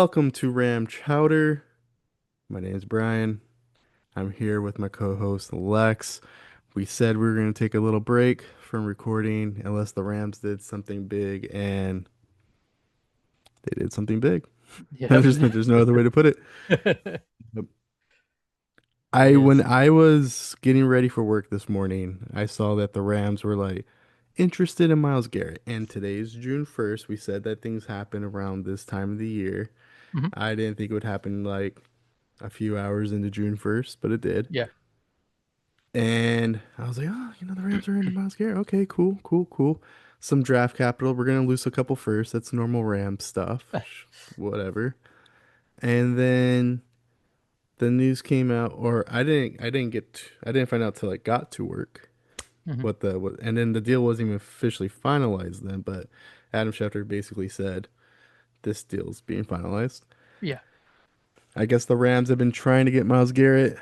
Welcome to Ram Chowder. My name is Brian. I'm here with my co-host Lex. We said we were going to take a little break from recording unless the Rams did something big, and they did something big. Yep. There's no other way to put it. It When is. I was getting ready for work this morning, I saw that the Rams were like interested in Myles Garrett. And today's June 1st. We said that things happen around this time of the year. Mhm. I didn't think it would happen like a few hours into June 1st, but it did. Yeah. And I was like, oh, the Rams are into Myles Garrett. Okay, cool, cool, cool. Some draft capital. We're gonna lose a couple first. That's normal Rams stuff. Whatever. And then the news came out, or I didn't find out till I got to work Mhm. and then the deal wasn't even officially finalized then, but Adam Schefter basically said this deal's being finalized. Yeah. I guess the Rams have been trying to get Myles Garrett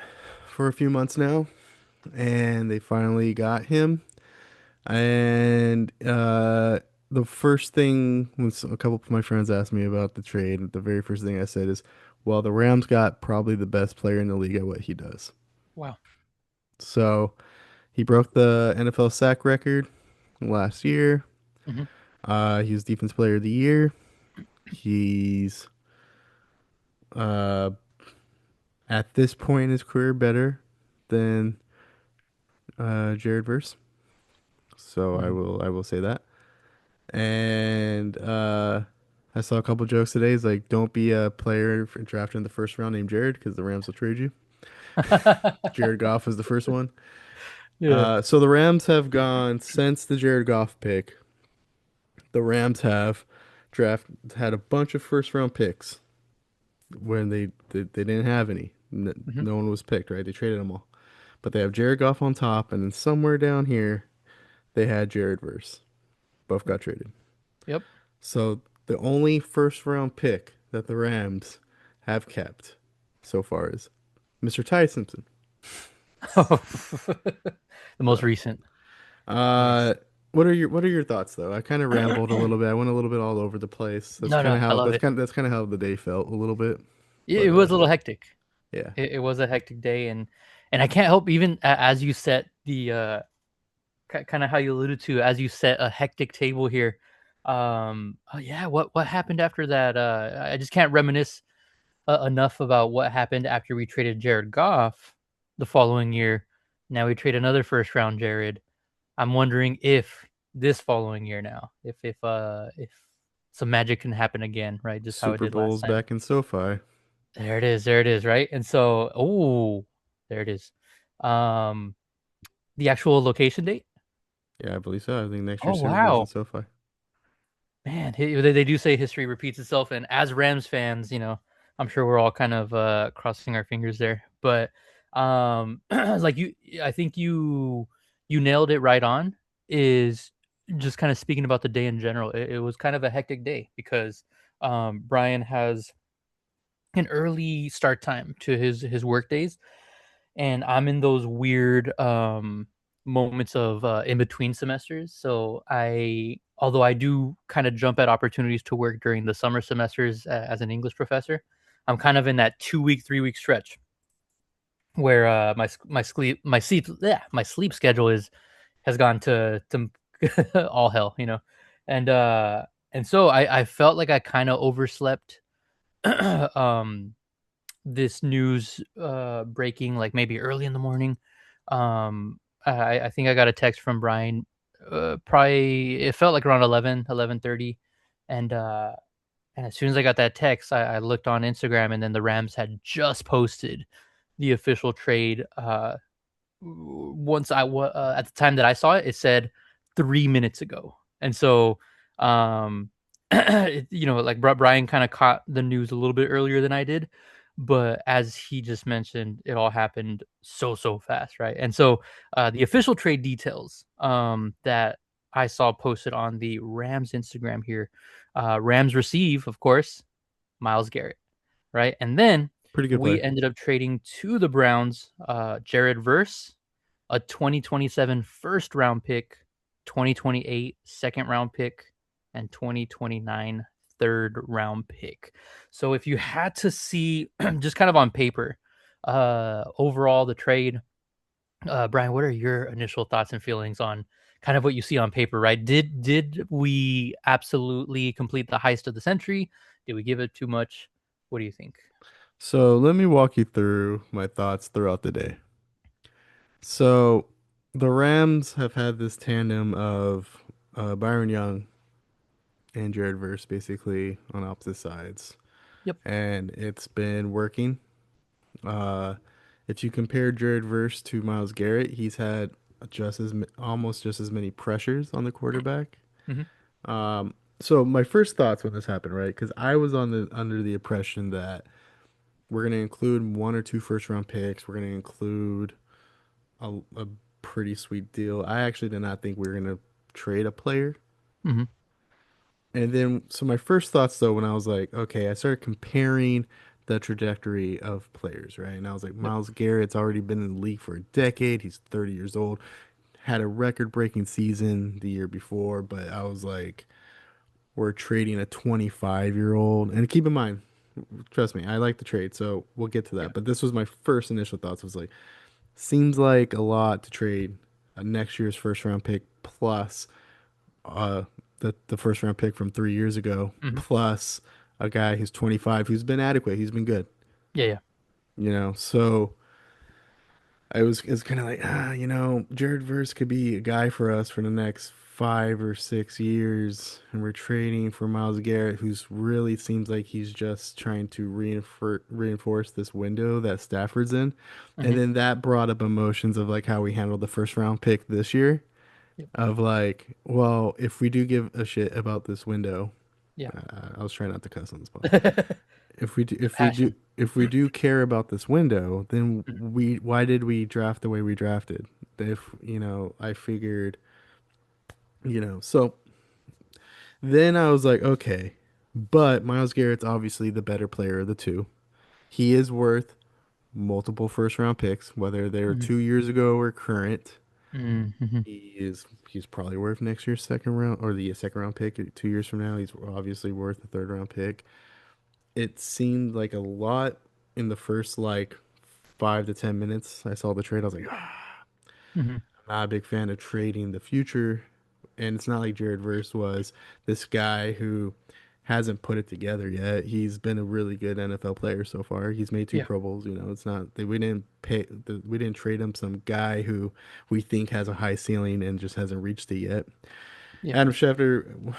for a few months now, and they finally got him. And the first thing was a couple of my friends asked me about the trade. The very first thing I said is, well, the Rams got probably the best player in the league at what he does. Wow. So he broke the NFL sack record last year. Mhm. He was Defense Player of the Year. He's uh, at this point in his career better than Jared Verse. So I Mhm. will I will say that. And I saw a couple jokes today. It's like, don't be a player drafted in the first round named Jared because the Rams will trade you. Jared Goff was the first one. Yeah. So the Rams have gone since the Jared Goff pick. The Rams have draft had a bunch of first round picks when they didn't have any. Mhm. No one was picked, right? They traded them all. But they have Jared Goff on top, and then somewhere down here they had Jared Verse. Both got traded. Yep. So the only first round pick that the Rams have kept so far is Mr. Ty Simpson. The most So, recent. uh, Nice. what are your thoughts though? I kind of rambled a little bit. I went a little bit all over the place. No, no, I love it. That's kind of how the day felt a little bit. It But was a little hectic. yeah, It was a hectic day, and I can't help even as you set the kind of how you alluded to as you set a hectic table here. Oh yeah, what happened after that? I just can't reminisce enough about what happened after we traded Jared Goff the following year. Now we trade another first round Jared. I'm wondering if this following year now, if some magic can happen again, right? Just how it Super did last Bowl's time. back in SoFi. There it is, right? And so, oh, there it is. Um, the actual location date. Yeah, I believe so. I think next Oh year's Super Bowl's in wow, SoFi. man, they do say history repeats itself, and as Rams fans, I'm sure we're all kind of crossing our fingers there. But like I think you nailed it right on. Is just kind of speaking about the day in general. It was kind of a hectic day because Brian has an early start time to his work days, and I'm in those weird moments of in between semesters. So although I do kind of jump at opportunities to work during the summer semesters as an English professor, I'm kind of in that 2 week, 3 week stretch where my sleep schedule is has gone to all hell, and and so I felt like I kind of overslept. um this news breaking like maybe early in the morning. I think I got a text from Brian. Probably it felt like around 11:30, and and as soon as I got that text, I looked on Instagram, and then the Rams had just posted the official trade. Once at the time that I saw it, it said 3 minutes ago, and so like Brian kind of caught the news a little bit earlier than I did, but as he just mentioned, it all happened so fast, right? And so the official trade details that I saw posted on the Rams Instagram here, Rams receive, of course, Myles Garrett, right? And then Pretty good we player. ended up trading to the Browns, Jared Verse, a 2027 first round pick, 2028 second round pick, and 2029 third round pick. So if you had to see just kind of on paper, overall the trade, Brian, what are your initial thoughts and feelings on kind of what you see on paper, right? Did we absolutely complete the heist of the century? Did we give it too much? What do you think? So let me walk you through my thoughts throughout the day. So the Rams have had this tandem of Byron Young and Jared Verse basically on opposite sides, Yep. and it's been working. Uh, if you compare Jared Verse to Myles Garrett, he's had almost just as many pressures on the quarterback. Hmm. So my first thoughts when this happened, right? Because I was on the under the impression that we're gonna include one or two first round picks. We're gonna include a pretty sweet deal. I actually did not think we were gonna trade a player. Hmm. And then, so my first thoughts though, when I was like, okay, I started comparing the trajectory of players, right? And I was like, Yep. Myles Garrett's already been in the league for a decade. He's 30 years old, had a record-breaking season the year before, but I was like, we're trading a 25-year-old. And keep in mind, trust me, I like the trade, so we'll get to Yeah. that. But this was my first initial thoughts was like, seems like a lot to trade a next year's first round pick plus uh the first round pick from 3 years ago Hmm. plus a guy who's 25 who's been adequate. He's been good, Yeah. Yeah. So it's kind of like Jared Verse could be a guy for us for the next 5 or 6 years, and we're trading for Myles Garrett, who's really seems like he's just trying to reinforce this window that Stafford's in, and Hmm. then that brought up emotions of like how we handled the first round pick this year Yep. of like, well, if we do give a shit about this window, Yeah. I was trying not to cuss on this pod. Passion. If we do care about this window, then Mhm. we why did we draft the way we drafted? If I figured, so then I was like, okay, but Myles Garrett's obviously the better player of the two. He is worth multiple first round picks, whether they're Mhm. 2 years ago or current. Mhm. He's probably worth next year's second round or the second round pick 2 years from now. He's obviously worth a third round pick. It seemed like a lot in the first like 5 to 10 minutes. I saw the trade. I was like, Mhm. I'm not a big fan of trading the future. And it's not like Jared Verse was this guy who hasn't put it together yet. He's been a really good NFL player so far. He's made two Yeah. Pro Bowls. It's not that we didn't trade him some guy who we think has a high ceiling and just hasn't reached it yet. Yeah. Adam Schefter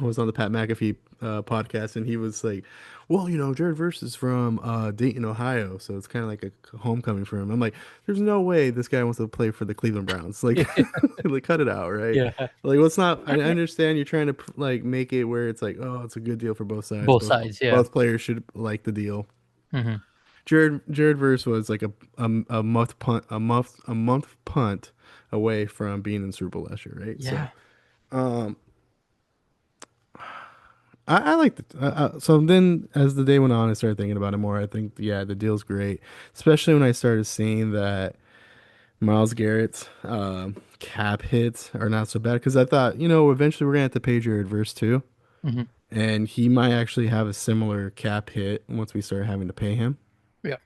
was on the Pat McAfee podcast, and he was like, "Well, Jared Verse is from Dayton, Ohio, so it's kind of like a homecoming for him." I'm like, "There's no way this guy wants to play for the Cleveland Browns. Like, like cut it out, right? Yeah. Like, what's not? I understand you're trying to like make it where it's like, oh, it's a good deal for both sides. Both Both sides. Yeah. both players should like the deal." Mhm. Jared Verse was like a month punt away from being in the Super Bowl last year, right? So. Yeah. Um, I like the so then as the day went on, I started thinking about it more. I think yeah, the deal's great, especially when I started seeing that Myles Garrett's cap hits are not so bad because I thought eventually we're gonna have to pay Jared Verse too, Mhm. and he might actually have a similar cap hit once we start having to pay him. Yeah.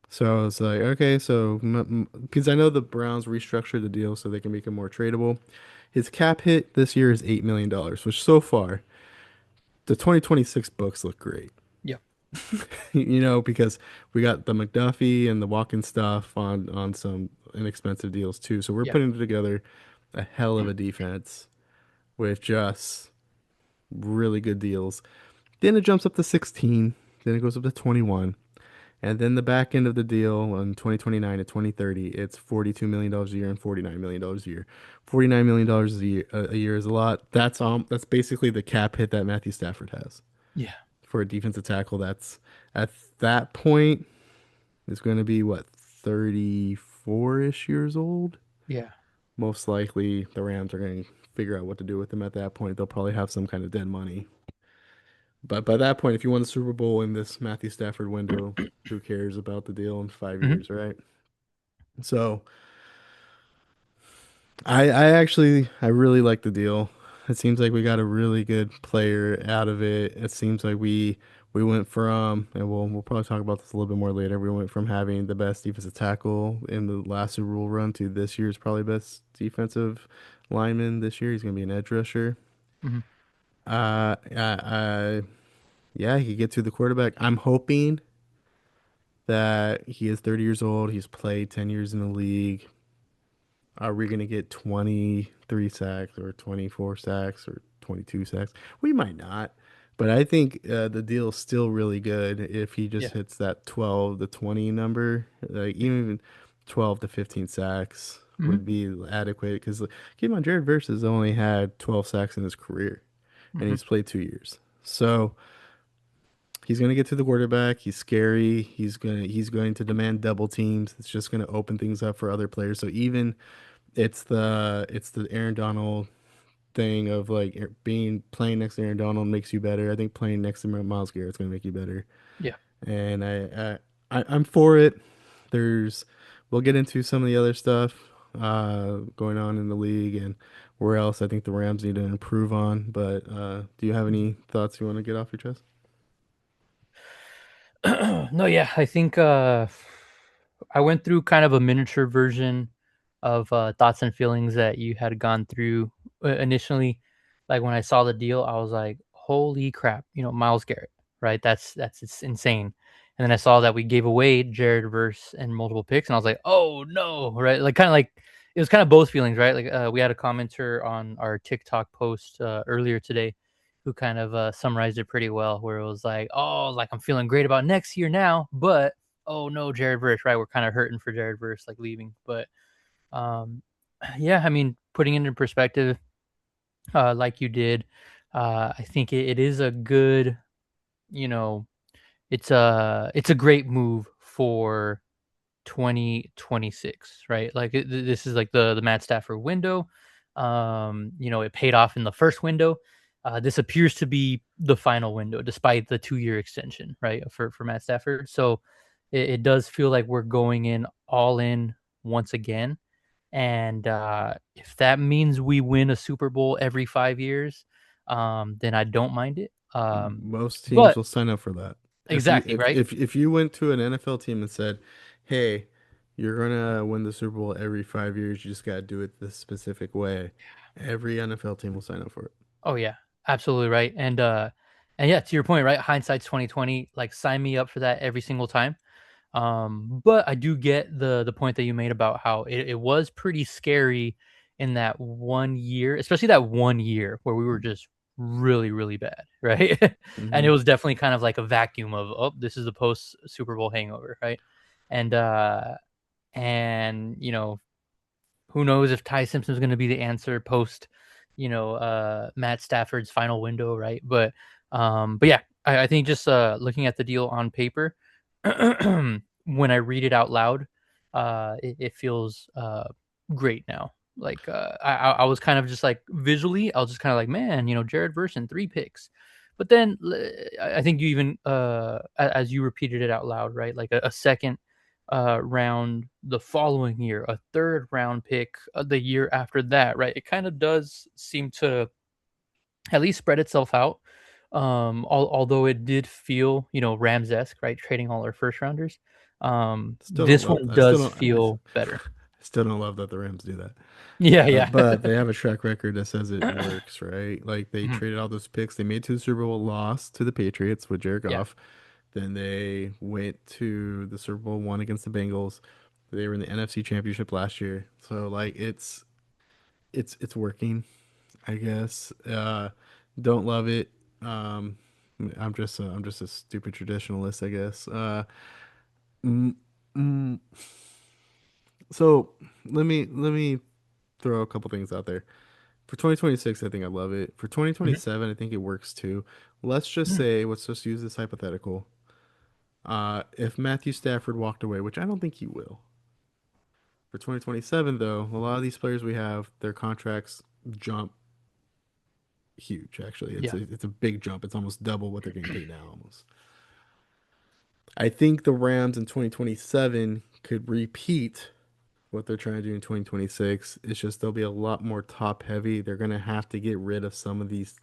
So it's like okay, so because I know the Browns restructured the deal so they can make it more tradable. His cap hit this year is $8 million, which so far the 2026 books look great. Yeah. Because we got the McDuffie and the walking stuff on some inexpensive deals too. So we're Yeah. putting together a hell of a defense with just really good deals. Then it jumps up to 16, then it goes up to 21. And then the back end of the deal on 2029 to 2030, it's $42 million a year and $49 million a year. $49 million a year is a lot. That's basically the cap hit that Matthew Stafford has Yeah. for a defensive tackle. That's at that point is going to be what 34-ish years old. Yeah. Most likely, the Rams are going to figure out what to do with him at that point. They'll probably have some kind of dead money. But by that point, if you won the Super Bowl in this Matthew Stafford window, who cares about the deal in five Mhm. years, right? So I really like the deal. It seems like we got a really good player out of it. It seems like we went from, and we'll probably talk about this a little bit more later. We went from having the best defensive tackle in the last Super Bowl run to this year's probably best defensive lineman this year. He's gonna be an edge rusher. Hmm. Yeah, he could get to the quarterback. I'm hoping that he is 30 years old. He's played 10 years in the league. Are we going to get 23 sacks or 24 sacks or 22 sacks? We might not. But I think the deal is still really good if he just Yeah. hits that 12 to 20 number. Like even 12 to 15 sacks Hmm. would be adequate because keep in mind, Jared Verse has only had 12 sacks in his career and Hmm. he's played 2 years. So he's going to get to the quarterback. He's scary. He's going to demand double teams. It's just going to open things up for other players. So even it's the Aaron Donald thing of like being playing next to Aaron Donald makes you better. I think playing next to Myles Garrett's gonna make you better, Yeah. and I'm for it. There's we'll get into some of the other stuff going on in the league and where else I think the Rams need to improve on. But do you have any thoughts you want to get off your chest? No, yeah, I think I went through kind of a miniature version of thoughts and feelings that you had gone through initially. Like when I saw the deal, I was like, "Holy crap!" Miles Garrett, right? That's it's insane. And then I saw that we gave away Jared Verse and multiple picks, and I was like, "Oh no!" Right? Like kind of like it was kind of both feelings, right? Like we had a commenter on our TikTok post earlier today who kind of summarized it pretty well, where it was like, "Oh, like I'm feeling great about next year now, but oh no, Jared Verse, right? We're kind of hurting for Jared Verse, like leaving." But um, yeah, I mean, putting it into perspective, like you did, I think it is a good, you know, it's a great move for 2026, right? Like this is like the Matt Stafford window. It paid off in the first window. This appears to be the final window, despite the 2-year extension, right, for Matt Stafford. So it does feel like we're going in all in once again. And if that means we win a Super Bowl every 5 years, then I don't mind it. Most teams But will sign up for that. If you exactly right. if you went to an NFL team and said, "Hey, you're gonna win the Super Bowl every 5 years. You just gotta do it this specific way," every NFL team will sign up for it. Oh yeah, absolutely right. And yeah, to your point, right? Hindsight's 2020. Like sign me up for that every single time. But I do get the point that you made about how it was pretty scary in that 1 year, especially that 1 year where we were just really, really bad, right? And it Hmm. was definitely kind of like a vacuum of, oh, this is the post Super Bowl hangover, right? And and who knows if Ty Simpson's going to be the answer post, Matt Stafford's final window, right? But yeah, I think just looking at the deal on paper, when I read it out loud, it feels great now. Like I was kind of just like visually, I was just kind of like, man, Jared Verson 3 picks, but then I think you even as you repeated it out loud, right? Like a second round the following year, a third round pick the year after that, right? It kind of does seem to at least spread itself out. Although it did feel, Rams-esque, right? Trading all our first rounders. Still don't This love. one I still does don't. I feel better. still don't love that the Rams do that. Yeah, yeah. But they have a track record that says it works, right? Like they Mhm. traded all those picks. They made to the Super Bowl, lost to the Patriots with Jared Yeah. Goff. Then they went to the Super Bowl, won against the Bengals. They were in the NFC Championship last year. So like it's working, I guess. Don't love it. Um, I'm just a stupid traditionalist, I guess. Mm, mm, so let me throw a couple things out there. For 2026, I think I love it. For Mhm. 2027, I think it works too. Mhm. Let's just use this hypothetical. If Matthew Stafford walked away, which I don't think he will. For 2027, though, a lot of these players we have, their contracts jump huge. Actually, Yeah. it's a big jump. It's almost double what they're getting paid now. Almost. I think the Rams in 2027 could repeat. what they're trying to do in 2026. It's just they'll be a lot more top heavy. They're gonna have to get rid of some of these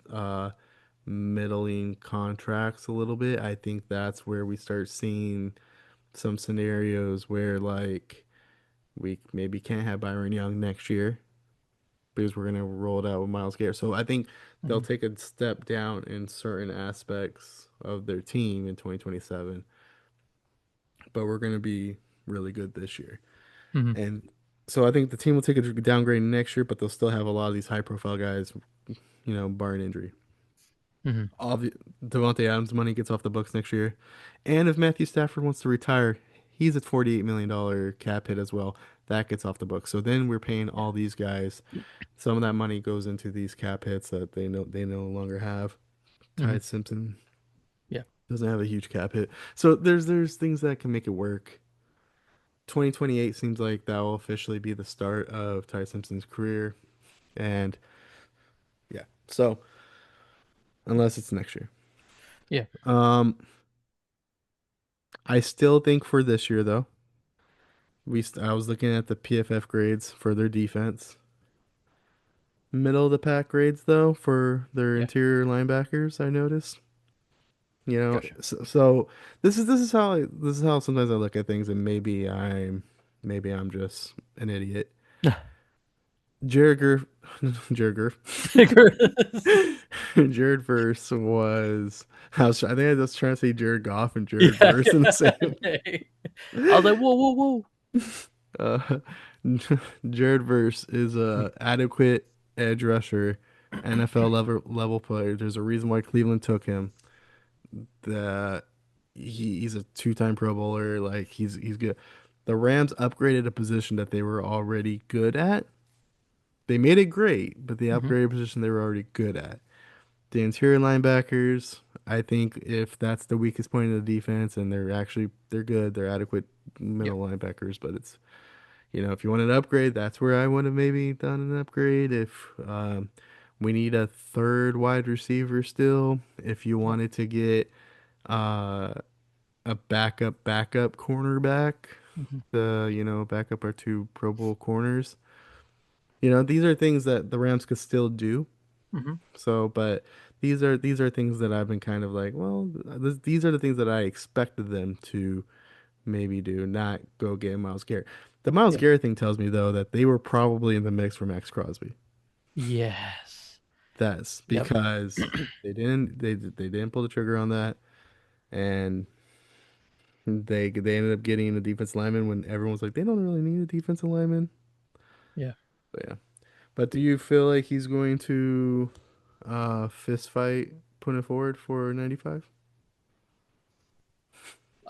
middling contracts a little bit. I think that's where we start seeing some scenarios where like we maybe can't have Byron Young next year because we're gonna roll it out with Myles Garrett. So I think they'll Hmm. take a step down in certain aspects of their team in 2027, but we're gonna be really good this year. Hmm. And so I think the team will take a downgrade next year, but they'll still have a lot of these high profile guys, barring injury. Hmm. Obvi- Devontae Adams' money gets off the books next year. And if Matthew Stafford wants to retire, he's at $48 million cap hit as well. That gets off the books. So then we're paying all these guys. Some of that money goes into these cap hits that they no longer have. Hmm. Ty Simpson Yeah. doesn't have a huge cap hit. So there's things that can make it work. 2028 seems like that will officially be the start of Ty Simpson's career. And yeah. So unless it's next year. Yeah. Um I still think for this year though, I was looking at the PFF grades for their defense. Middle of the pack grades though for their Yeah. interior linebackers, I noticed. Gotcha. So this is how sometimes I look at things, and maybe I'm just an idiot. Jared Gurf, Jared Gurf, Jared Verse was. I think I was trying to say Jared Goff and Jared Yeah. Verse in the same. I was like, whoa, whoa, whoa. Uh, Jared Verse is a adequate edge rusher, NFL level player. There's a reason why Cleveland took him. That he's a two-time Pro Bowler. Like he's good. The Rams upgraded a position that they were already good at. They made it great, but they Hmm. upgraded a position they were already good at. The interior linebackers, I think if that's the weakest point of the defense, and they're good, they're adequate Yep. middle linebackers, but it's if you want an upgrade, that's where I would have maybe done an upgrade. If we need a third wide receiver still, if you Yep. wanted to get uh, a backup cornerback, Hmm. backup our two Pro Bowl corners. These are things that the Rams could still do. Hmm. So, but these are things that I've been kind of like, well, these are the things that I expected them to maybe do, not go get Myles Garrett. The Myles Yeah. Garrett thing tells me though that they were probably in the mix for Max Crosby. Yes. That's Yep. because they didn't pull the trigger on that, and they ended up getting a defense lineman when everyone was like they don't really need a defensive lineman. Yeah. But yeah. But do you feel like he's going to fist fight putting it forward for 95?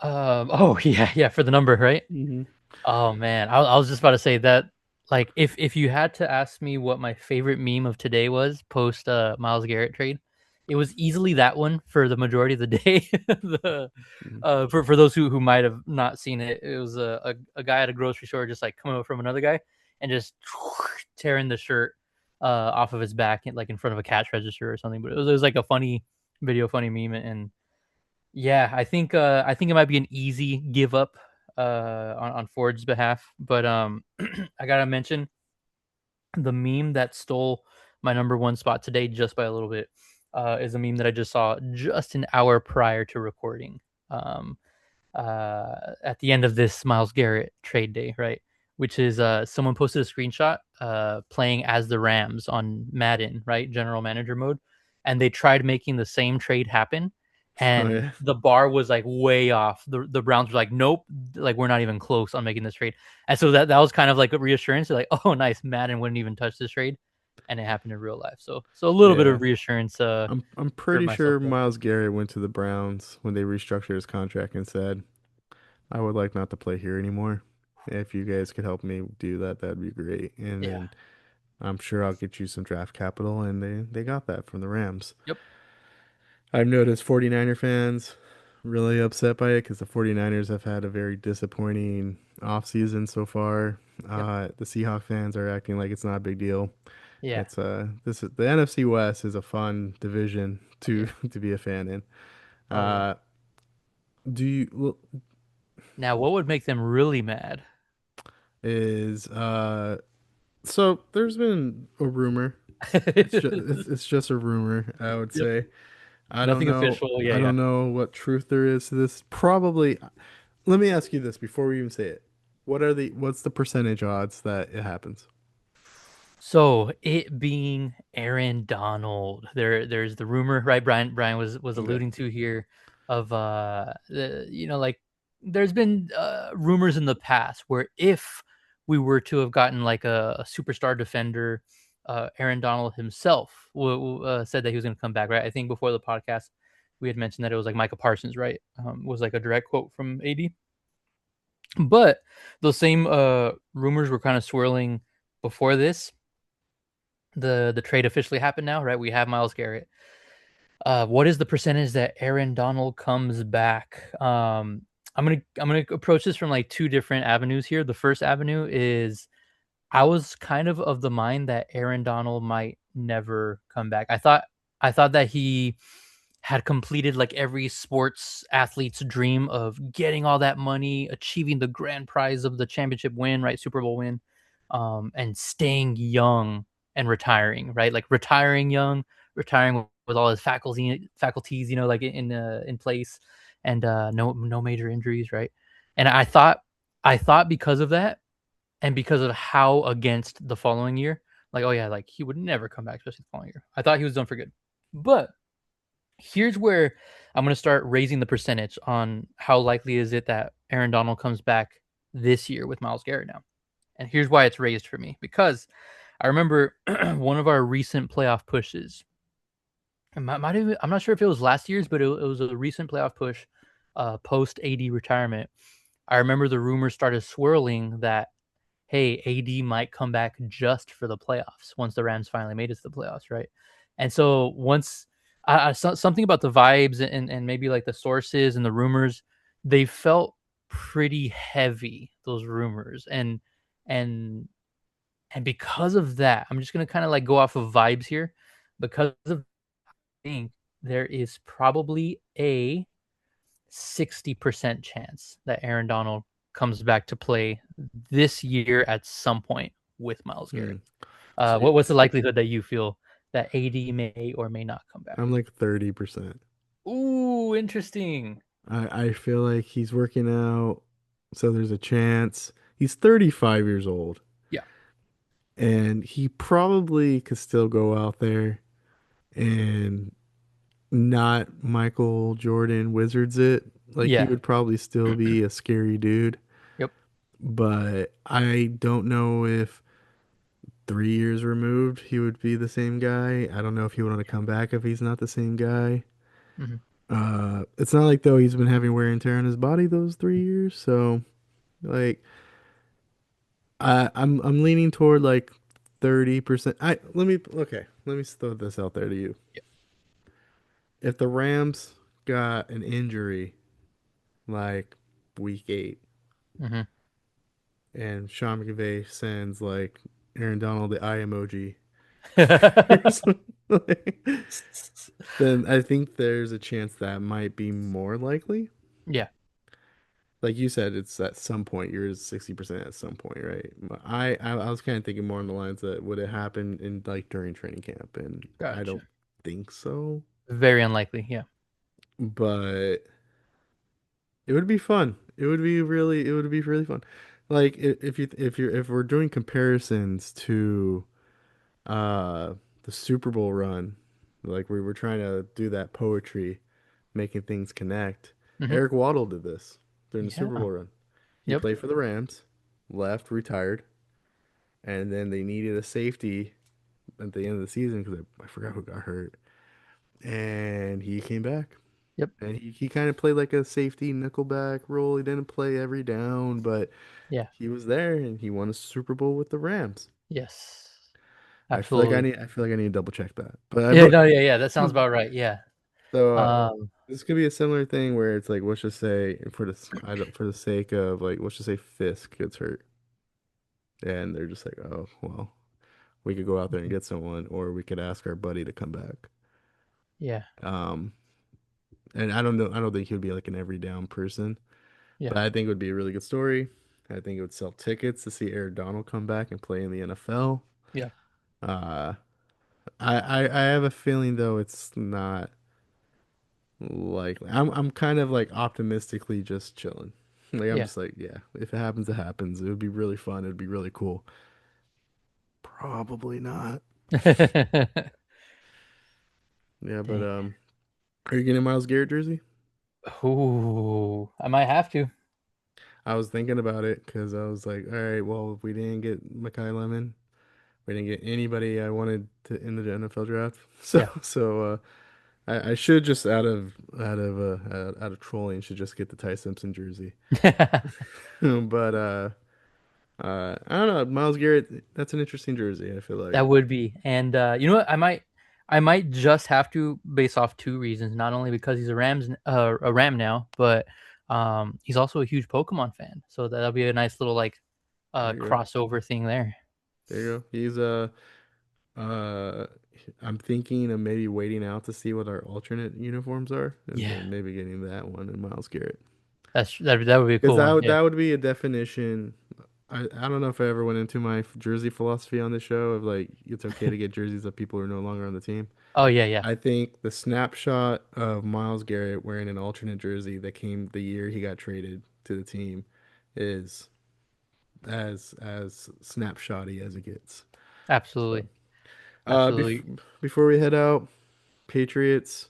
Oh yeah, yeah, for the number, right? Mm-hmm. Oh man, I was just about to say that. Like, if you had to ask me what my favorite meme of today was post Myles Garrett trade, it was easily that one for the majority of the day. the For those who might have not seen it, it was a guy at a grocery store just like coming up from another guy and just tearing the shirt off of his back, like in front of a cash register or something. But it was like a funny video, funny meme, and yeah, I think it might be an easy give up on Ford's behalf, but I gotta mention the meme that stole my number one spot today just by a little bit is a meme that I just saw just an hour prior to recording. Um, at the end of this Myles Garrett trade day, right? Which is someone posted a screenshot playing as the Rams on Madden, right? General manager mode. And they tried making the same trade happen. Oh And yeah. the bar was like way off. The Browns were like, nope, like we're not even close on making this trade. And so that was kind of like a reassurance. They're like, oh, nice, Madden wouldn't even touch this trade, and it happened in real life. So a little bit Yeah. of reassurance I'm for pretty myself sure there. Myles Garrett went to the Browns when they restructured his contract and said, "I would like not to play here anymore. If you guys could help me do that, that'd be great." And Yeah. then I'm sure I'll get you some draft capital, and they got that from the Rams. Yep. I've noticed 49er fans really upset by it because the 49ers have had a very disappointing offseason so far. Yep. The Seahawk fans are acting like it's not a big deal. Yeah. It's this is the NFC West is a fun division to Yeah. to be a fan in. Oh yeah. Uh, do you well, Now, what would make them really mad? is so there's been a rumor. It's just a rumor, I would Yep. say. I don't Nothing know. official. Yeah, I yeah. don't know what truth there is to this. Probably. Let me ask you this before we even say it. What's the percentage odds that it happens? So it being Aaron Donald, there's the rumor, right? Brian was Okay. alluding to here of like there's been rumors in the past where if we were to have gotten like a superstar defender, Aaron Donald himself said that he was going to come back, right? I think before the podcast we had mentioned that it was like Micah Parsons, right? Was like a direct quote from AD. But those same rumors were kind of swirling before this. The trade officially happened now, right? We have Myles Garrett. What is the percentage that Aaron Donald comes back? I'm gonna approach this from like two different avenues here. The first avenue is I was kind of the mind that Aaron Donald might never come back. I thought that he had completed like every sports athlete's dream of getting all that money, achieving the grand prize of the championship win, right? Super Bowl win, and staying young and retiring, right? Like retiring young, retiring with all his faculties, like in place, and no major injuries, right? And I thought because of that and because of how against the following year, like, oh yeah, like he would never come back, especially the following year. I thought he was done for good. But here's where I'm going to start raising the percentage on how likely is it that Aaron Donald comes back this year with Myles Garrett now. And here's why it's raised for me because I remember one of our recent playoff pushes. I'm not sure if it was last year's, but it was a recent playoff push post AD retirement. I remember the rumors started swirling that hey, AD might come back just for the playoffs once the Rams finally made it to the playoffs, right? And so once something about the vibes and maybe like the sources and the rumors, they felt pretty heavy, those rumors. And and because of that, I'm just gonna kind of like go off of vibes here. Because of I think there is probably a 60% chance that Aaron Donald comes back to play this year at some point with Myles Hmm. Garrett. So What's the likelihood that you feel that AD may or may not come back? I'm like 30%. Ooh, interesting. I feel like he's working out, so there's a chance. He's 35 years old, Yeah. and he probably could still go out there and not Michael Jordan Wizards it. Like he Yeah. would probably still be a scary dude, Yep. but I don't know if 3 years removed he would be the same guy. I don't know if he would want to come back if he's not the same guy. Hmm. It's not like though he's been having wear and tear on his body those 3 years, so like I'm leaning toward like 30%. Let me throw this out there to you. Yeah. If the Rams got an injury like week 8 Hmm. and Sean McVay sends like Aaron Donald the eye emoji or something, then I think there's a chance that might be more likely. Yeah. Like you said, it's at some point. You're 60% at some point, right? I was kind of thinking more on the lines that would it happen in like during training camp, and I Gotcha. don't think so. Very unlikely. Yeah. But it would be fun. It would be really fun. Like if we're doing comparisons to uh the Super Bowl run, like we were trying to do that poetry, making things connect. Hmm. Eric Waddle did this during the Super Yeah. Bowl run. He Yep. played for the Rams, left, retired, and then they needed a safety at the end of the season because I forgot who got hurt, and he came back. Yep. And he kind of played like a safety nickelback role. He didn't play every down, but Yeah. he was there and he won a Super Bowl with the Rams. Yes. Absolutely. I feel like I need to double check that. But I Yeah. but No. Yeah. Yeah. That sounds about right. Yeah. so Um. this could be a similar thing where it's like let's just say for the sake of like let's just say Fisk gets hurt and they're just like oh well we could go out there and get someone or we could ask our buddy to come back. Yeah. Um and I don't think he would be like an every down person, Yeah. but I think it would be a really good story. I think it would sell tickets to see Aaron Donald come back and play in the NFL. Yeah. Uh, I have a feeling though it's not likely. I'm kind of like optimistically just chilling. Like I'm Yeah. just like, yeah, if it happens, it happens. It would be really fun. It'd be really cool. Probably not. Yeah, but Dang. are you getting a Myles Garrett jersey? Ooh, I might have to. I was thinking about it because I was like, all right, well, if we didn't get Makai Lemon, we didn't get anybody I wanted to in the NFL draft. So Yeah. I should just out of trolling should just get the Ty Simpson jersey. But I don't know, Myles Garrett, that's an interesting jersey, I feel like. That would be. And you know what? I might just have to based off two reasons. Not only because he's a Ram now, but he's also a huge Pokemon fan. So that'll be a nice little like There you go. crossover thing there. There you go. He's uh I'm thinking of maybe waiting out to see what our alternate uniforms are and Yeah. then maybe getting that one in Myles Garrett. That would be a Because cool one. Yeah. that would be a definition. I don't know if I ever went into my jersey philosophy on the show of like it's okay to get jerseys of people who are no longer on the team. Oh yeah, yeah. I think the snapshot of Myles Garrett wearing an alternate jersey that came the year he got traded to the team is as snapshotty as it gets. So, Absolutely. uh, bef Absolutely. before we head out, Patriots.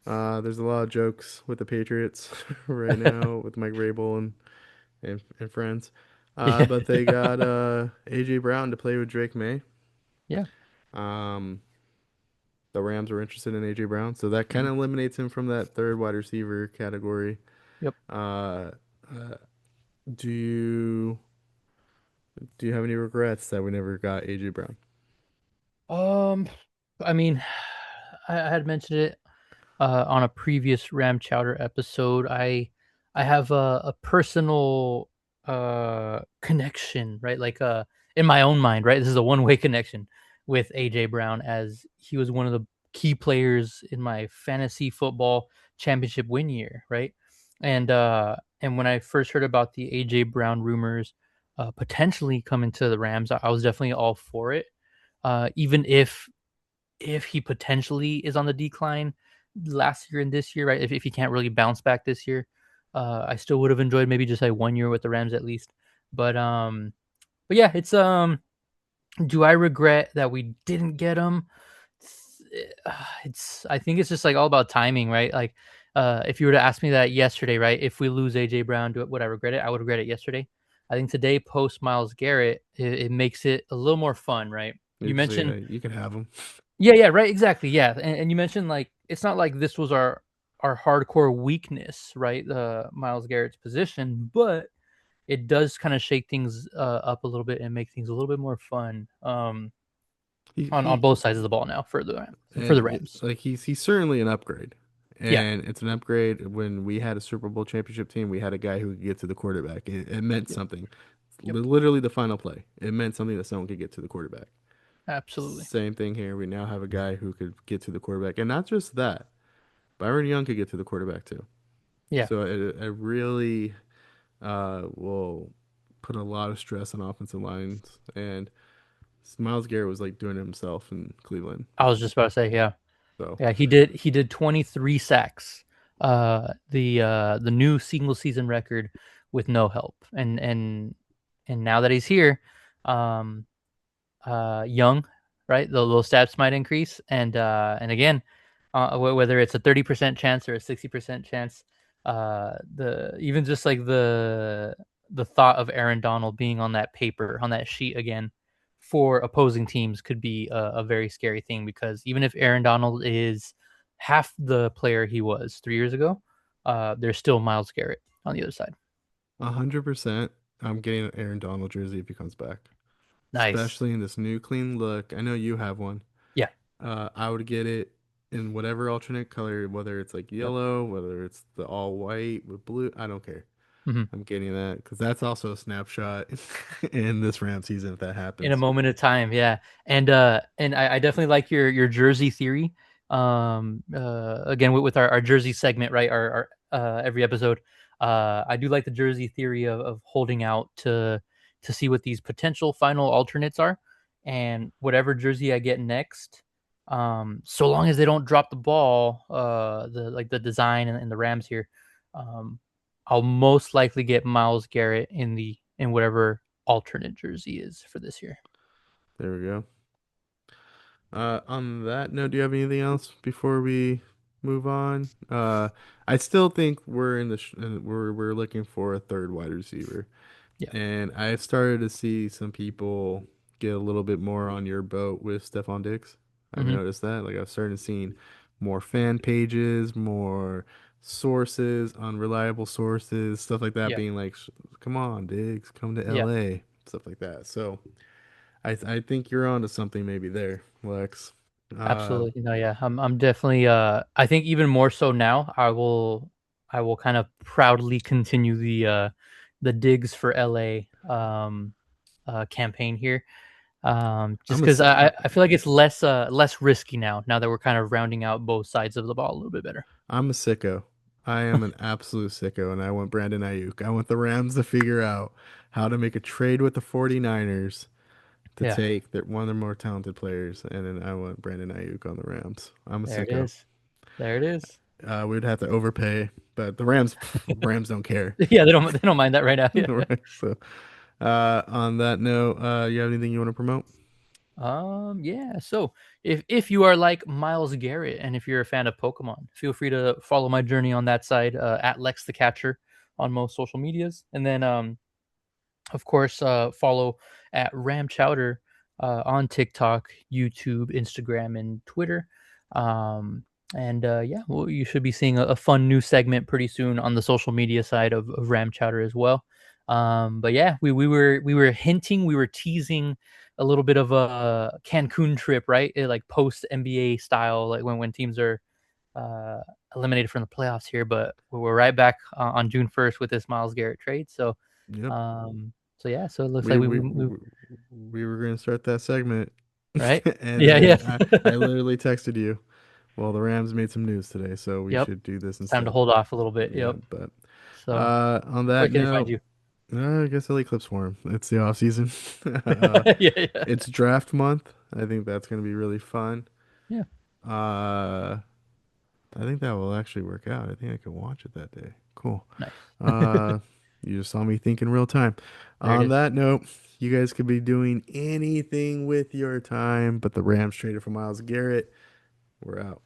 There's a lot of jokes with the Patriots right now with Mike Vrabel and friends. Yeah. But they got AJ Brown to play with Drake May. Yeah. Um, the Rams were interested in AJ Brown, so that kind Mhm. of eliminates him from that third wide receiver category. Yep. Uh, uh, do you do you have any regrets that we never got AJ Brown? Um, I mean, I had mentioned it on a previous Ram Chowder episode. I have a personal connection, right? Like in my own mind, right? This is a one-way connection with AJ Brown as he was one of the key players in my fantasy football championship win year, right? And when I first heard about the AJ Brown rumors potentially coming to the Rams, I was definitely all for it. Even if he potentially is on the decline last year and this year, right? If he can't really bounce back this year, I still would have enjoyed maybe just like 1 year with the Rams at least. But but yeah, do I regret that we didn't get him? It's I think it's just like all about timing, right? Like if you were to ask me that yesterday, right? If we lose AJ Brown, would I regret it? I would regret it yesterday. I think today post Myles Garrett, it makes it a little more fun, right? You You can say mentioned you can have him. yeah, yeah, right, exactly, yeah, and you mentioned, like, it's not like this was our hardcore weakness, right, Myles Garrett's position, but it does kinda shake things, up a little bit and make things a little bit more fun, on He both sides of the ball now for the and Rams. like he's certainly an upgrade. Yeah, And it's an upgrade. When we had a Super Bowl championship team, we had a guy who could get to the quarterback. It meant yep, something. yep, Literally the final play. It meant something that someone could get to the quarterback. absolutely. Same thing here. We now have a guy who could get to the quarterback. And not just that, Byron Young could get to the quarterback too. Yeah, So it really will put a lot of stress on offensive lines. And Myles Garrett was like doing it himself in Cleveland. I was just about to say, yeah. So Yeah, he did 23 sacks, the new single season record with no help, and now that he's here, um young, right? The little stats might increase, and again, whether it's a 30% chance or a 60% chance, the even just like the thought of Aaron Donald being on that paper on that sheet again for opposing teams could be a very scary thing because even if Aaron Donald is half the player he was 3 years ago, there's still Myles Garrett on the other side. 100%, I'm getting an Aaron Donald jersey if he comes back, Nice. especially in this new clean look. I know you have one. Yeah. I would get it in whatever alternate color, whether it's like Yep. yellow, whether it's the all white with blue. I don't care. Mhm. I'm getting that because that's also a snapshot in this Ram season if that In a happens. moment of time, yeah. And I definitely like your jersey theory. Again with our jersey segment, right? Our every episode. I do like the jersey theory of holding out to see what these potential final alternates are, and whatever jersey I get next, so long as they don't drop the ball, the design and the Rams here, um, I'll most likely get Myles Garrett in whatever alternate jersey is for this year. There we go. On that note, do you have anything else before we move on? I still think we're looking for a third wide receiver, Yeah. and I've started to see some people get a little bit more on your boat with Stephon Diggs. I've Hmm. noticed that. Like I've started seeing more fan pages, more sources, unreliable sources, stuff like that, Yeah. being like, "Come on, Diggs, come to Yeah. LA," stuff like that. So. I think you're onto something maybe there, Lex. Uh, Absolutely. No, yeah. I'm definitely I think even more so now, I will kind of proudly continue the digs for LA campaign here. Just I'm a because si- I feel like it's less risky now that we're kind of rounding out both sides of the ball a little bit better. I'm a sicko. I am an absolute sicko, and I want Brandon Ayuk. I want the Rams to figure out how to make a trade with the 49ers to Yeah, take one of their more talented players, and then I want Brandon Ayuk on the Rams. I'm a there it sicko. is. There it is. We'd have to overpay, but the Rams don't care. Yeah, they don't mind that right now. Yeah. Right? So, on that note, you have anything you want to promote? Yeah. So if you are like Myles Garrett and if you're a fan of Pokemon, feel free to follow my journey on that side at Lex the Catcher on most social medias, and then of course, follow at Ram Chowder on TikTok, YouTube, Instagram, and Twitter. Um, and yeah, well, you should be seeing a fun new segment pretty soon on the social media side of Ram Chowder as well. But yeah, we were hinting, we were teasing a little bit of a Cancun trip, right? Like post NBA style, like when teams are uh, eliminated from the playoffs here. But we're right back on June 1st with this Myles Garrett trade. Yep. So yeah, so it looks We like we we we, we were gonna start that segment, right? and Yeah, then yeah. I literally texted you. Well, the Rams made some news today, so we Yep. should do this It's time to instead. hold off a little bit. Yeah, Yep. but So on where that can they find note, you? I guess LA Clips for him. It's the off season. uh, Yeah, yeah. it's draft month. I think that's gonna be really fun. Yeah. Uh, I think that will actually work out. I think I can watch it that day. Cool. Nice. Uh, you just saw me think in real time. There it On is. that note, you guys could be doing anything with your time, but the Rams traded for Myles Garrett. We're out.